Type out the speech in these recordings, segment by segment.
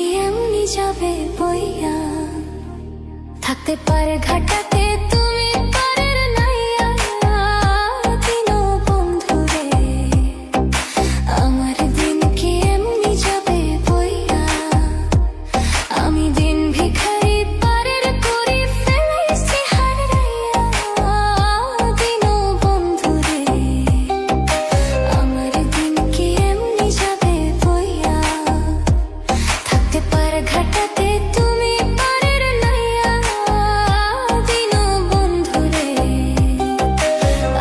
কি এমনি যাবে বইয়া, থাকতে পারে ঘাটাতে তুমি পারের নাইয়া। দিনও বন্ধুরে আমার দিন কি এমনি যাবে বইয়া, আমি দিন ভিখারি পারের করি ফেলাইছি হারাইয়া। দিনও বন্ধুরে আমার দিন কি এমনি যাবে বইয়া, থাকতে পারে ঘাটাতে তুমি পারের নাইয়া। দিনও বন্ধুরে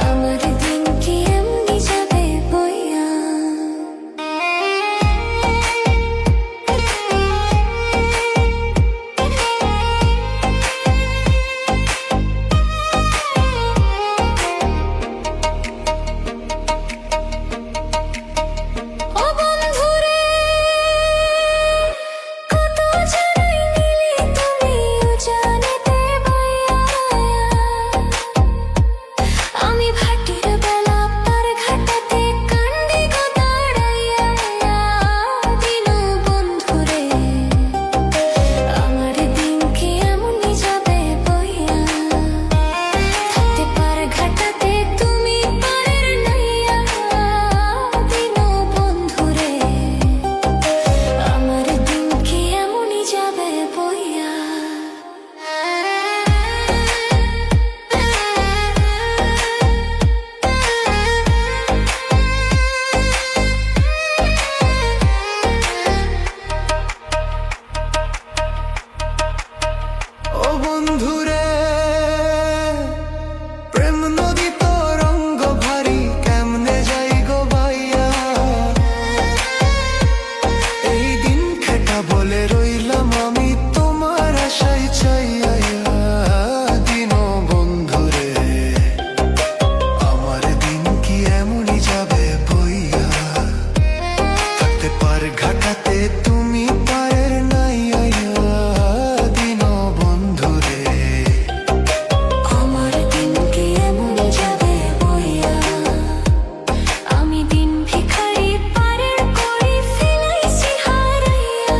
আমার দিন কি এমনি যাবে বইয়া। ও বন্ধুরে কত জানাই নিলি তুমিও জানিতে বইয়া, আমি ভাটির বেলা পার ঘাটাতে কান্দি গো দাঁড়াইয়া। দিনও বন্ধুরে আমার দিন কি এমনি যাবে বইয়া, থাকতে পার ঘাটাতে তুমি পারের নাইয়া। দিনও বন্ধুরে আমার দিন কি এমনি যাবে বইয়া। ও বন্ধুরে প্রেম নদী তরঙ্গ ভারী কেমনে যাই গো বাইয়া। এই দিন খেটা বলে রইলাম আমি তোমার আশায় চাইয়া। দিনও বন্ধুরে আমার দিন কি এমনি যাবে বইয়া, থাকতে পার ঘাটাতে তুমি পারের নাইয়া। দিনও বন্ধুরে আমার দিন কি এমনি যাবে বইয়া, আমি দিন ভিখারি পারের করি ফেলাইছি হারাইয়া।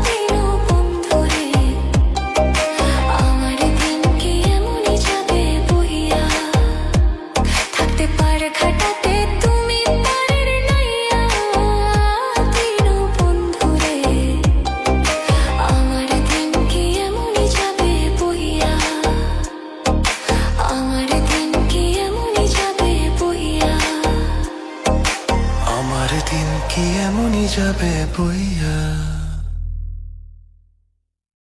দিনও বন্ধুরে আমার দিন কি এমনি যাবে বইয়া, থাকতে পারে ঘাটাতে তুমি পারের নাইয়া। দিনও বন্ধুরে আমার দিন কি এমনি যাবে বইয়া, আমার দিন কি এমনি যাবে বইয়া। আমার দিন কি এমনি যাবে বইয়া।